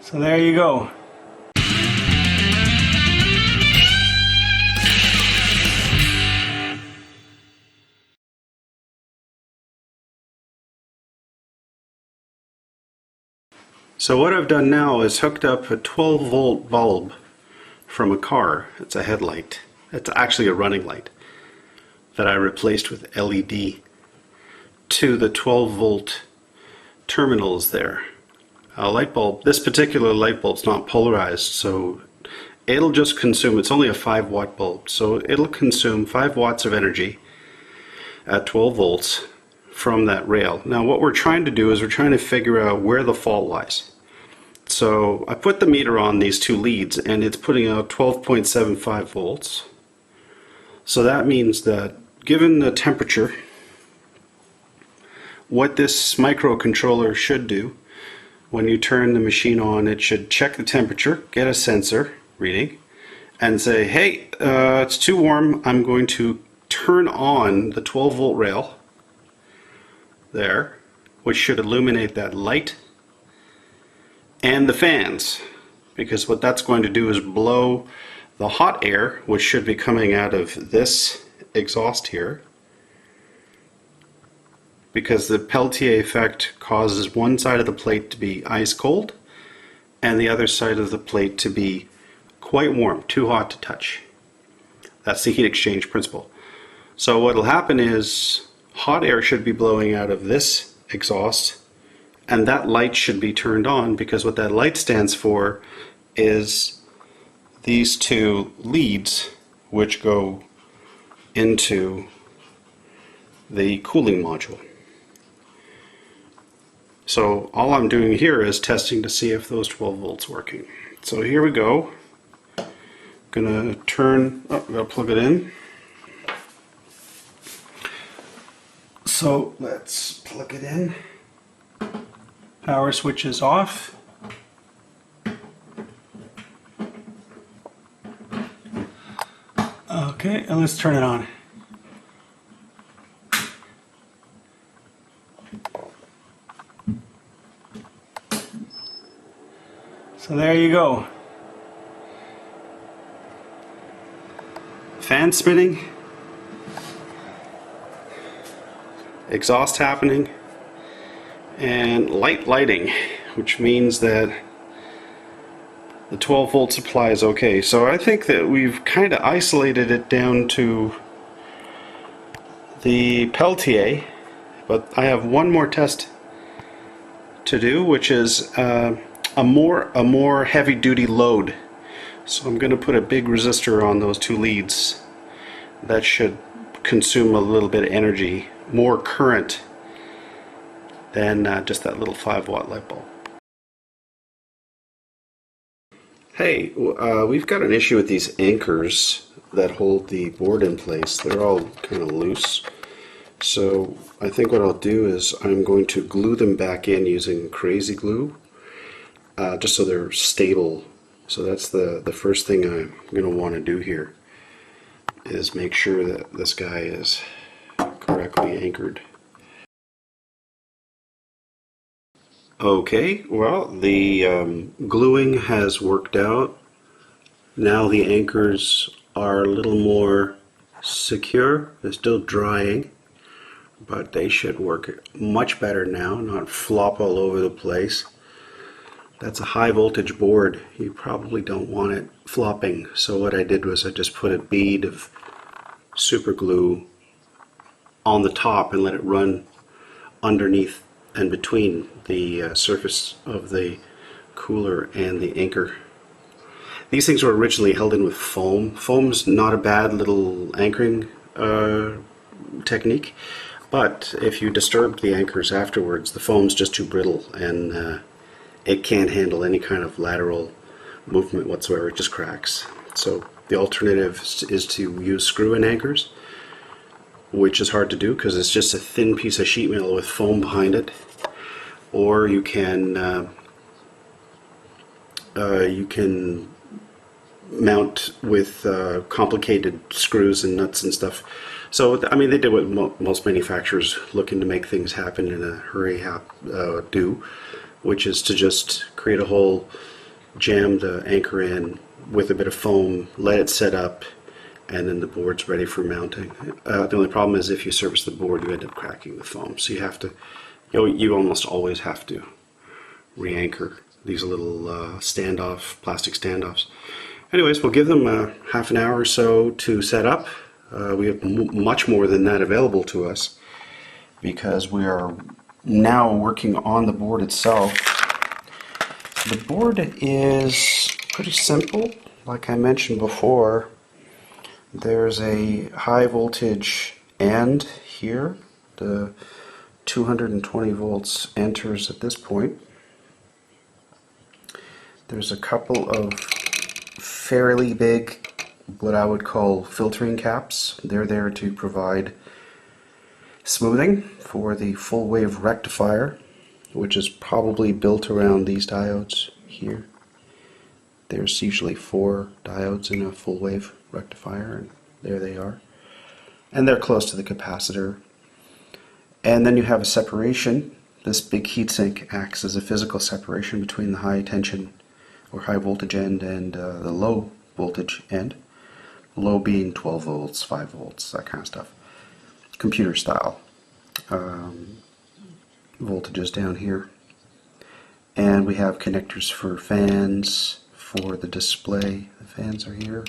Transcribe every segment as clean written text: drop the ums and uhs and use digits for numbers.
So there you go. So what I've done now is hooked up a 12-volt bulb from a car. It's a headlight. It's actually a running light that I replaced with LED to the 12-volt terminals there. A light bulb, this particular light bulb's not polarized, so it'll just consume, it's only a 5-watt bulb, so it'll consume 5 watts of energy at 12 volts from that rail. Now what we're trying to do is we're trying to figure out where the fault lies. So I put the meter on these two leads and it's putting out 12.75 volts. So that means that given the temperature, what this microcontroller should do when you turn the machine on, it should check the temperature, get a sensor reading, and say, hey, it's too warm, I'm going to turn on the 12-volt rail there, which should illuminate that light, and the fans, because what that's going to do is blow the hot air, which should be coming out of this exhaust here, because the Peltier effect causes one side of the plate to be ice cold and the other side of the plate to be quite warm, too hot to touch. That's the heat exchange principle. So what will happen is hot air should be blowing out of this exhaust and that light should be turned on, because what that light stands for is these two leads which go into the cooling module. So all I'm doing here is testing to see if those 12 volts working. So here we go. Gonna turn, gotta plug it in. So let's plug it in. Power switch is off. Okay, and let's turn it on. So there you go. Fan spinning, exhaust happening, and lighting, which means that the 12-volt supply is okay. So I think that we've kind of isolated it down to the Peltier, but I have one more test to do, which is a more heavy-duty load. So I'm going to put a big resistor on those two leads. That should consume a little bit of energy, more current than just that little 5-watt light bulb. Hey, we've got an issue with these anchors that hold the board in place. They're all kind of loose. So I think what I'll do is I'm going to glue them back in using crazy glue, just so they're stable. So that's the first thing I'm going to want to do here, is make sure that this guy is correctly anchored. Okay, well, the gluing has worked out. Now the anchors are a little more secure. They're still drying, but they should work much better now, not flop all over the place. That's a high voltage board. You probably don't want it flopping. So what I did was I just put a bead of super glue on the top and let it run underneath and between the surface of the cooler and the anchor. These things were originally held in with foam. Foam's not a bad little anchoring technique, but if you disturb the anchors afterwards, the foam's just too brittle and it can't handle any kind of lateral movement whatsoever. It just cracks. So the alternative is to use screw-in anchors, which is hard to do because it's just a thin piece of sheet metal with foam behind it. Or you can mount with complicated screws and nuts and stuff. So I mean, they did what most manufacturers looking to make things happen in a hurry do. which is to just create a hole, jam the anchor in with a bit of foam, let it set up, and then the board's ready for mounting. The only problem is if you service the board, you end up cracking the foam. So you have to, you almost always have to re-anchor these little plastic standoffs. Anyways, we'll give them half an hour or so to set up. We have much more than that available to us because we are now working on the board itself. The board is pretty simple. Like I mentioned before, there's a high voltage end here. The 220 volts enters at this point. There's a couple of fairly big, what I would call filtering caps. They're there to provide smoothing for the full wave rectifier, which is probably built around these diodes here. There's usually 4 diodes in a full wave rectifier, and there they are. And they're close to the capacitor. And then you have a separation. This big heatsink acts as a physical separation between the high tension or high voltage end and the low voltage end. Low being 12 volts, 5 volts, that kind of stuff. Computer style. Voltages down here. And we have connectors for fans, for the display. The fans are here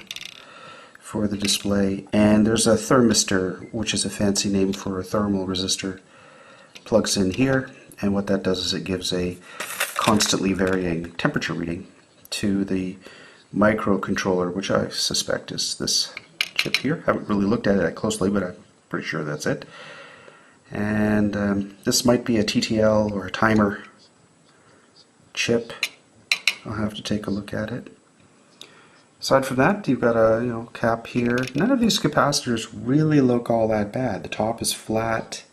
for the display. And there's a thermistor, which is a fancy name for a thermal resistor. Plugs in here, and what that does is it gives a constantly varying temperature reading to the microcontroller, which I suspect is this chip here. Haven't really looked at it closely, but I'm pretty sure that's it. And this might be a TTL or a timer chip. I'll have to take a look at it. Aside from that, you've got a cap here. None of these capacitors really look all that bad. The top is flat.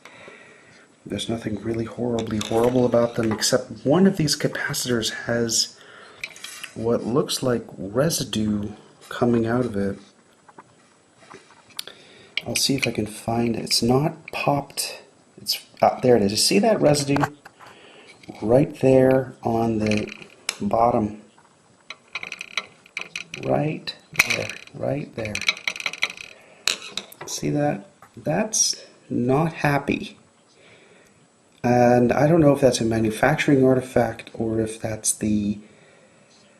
There's nothing really horribly horrible about them, except one of these capacitors has what looks like residue coming out of it. I'll see if I can find it. It's not popped. It's there it is. You see that residue right there on the bottom? Right there. Right there. See that? That's not happy. And I don't know if that's a manufacturing artifact or if that's the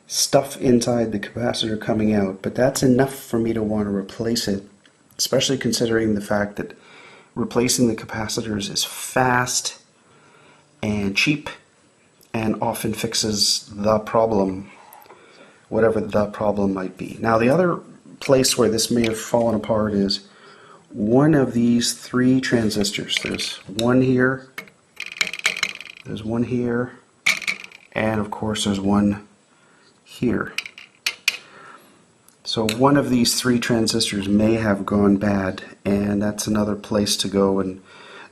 stuff inside the capacitor coming out, but that's enough for me to want to replace it, especially considering the fact that replacing the capacitors is fast and cheap and often fixes the problem, whatever the problem might be. Now, the other place where this may have fallen apart is one of these 3 transistors. There's one here, there's one here, and of course there's one here. So one of these 3 transistors may have gone bad, and that's another place to go and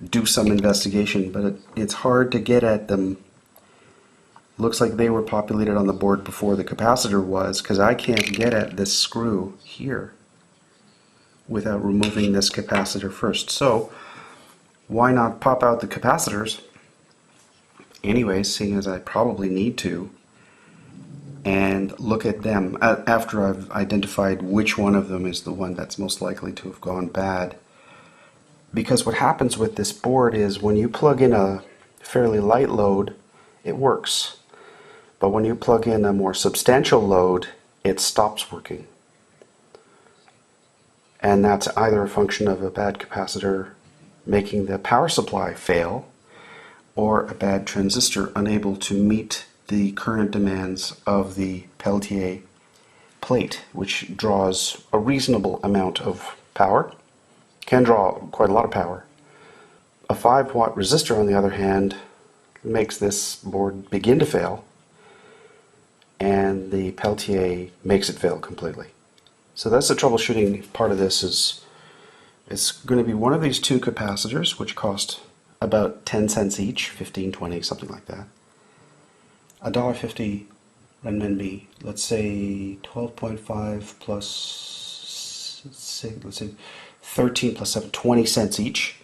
do some investigation, but it's hard to get at them. Looks like they were populated on the board before the capacitor was, because I can't get at this screw here without removing this capacitor first. So why not pop out the capacitors anyways, seeing as I probably need to, and look at them after I've identified which one of them is the one that's most likely to have gone bad. Because what happens with this board is when you plug in a fairly light load, it works. But when you plug in a more substantial load, it stops working. And that's either a function of a bad capacitor making the power supply fail, or a bad transistor unable to meet the current demands of the Peltier plate, which draws a reasonable amount of power, can draw quite a lot of power. A 5-watt resistor, on the other hand, makes this board begin to fail, and the Peltier makes it fail completely. So that's the troubleshooting part of this. It's going to be one of these 2 capacitors, which cost about 10 cents each, 15, 20, something like that. $1.50 renminbi, let's say 12.5 plus, let's say 13 plus 7, 20 cents each.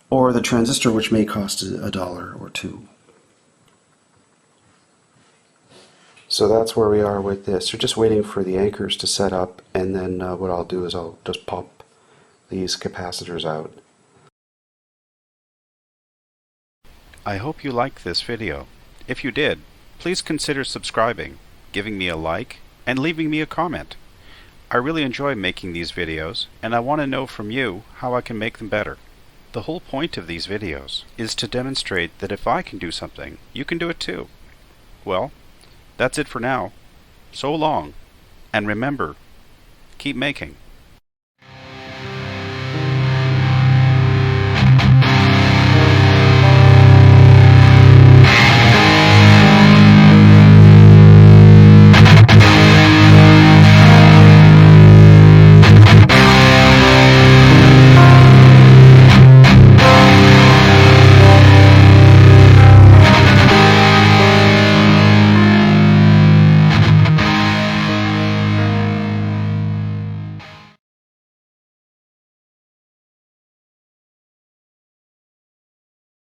Or the transistor, which may cost $1 or $2. So that's where we are with this. We're just waiting for the anchors to set up, and then what I'll do is I'll just pop these capacitors out. I hope you liked this video. If you did, please consider subscribing, giving me a like, and leaving me a comment. I really enjoy making these videos, and I want to know from you how I can make them better. The whole point of these videos is to demonstrate that if I can do something, you can do it too. Well, that's it for now. So long, and remember, keep making.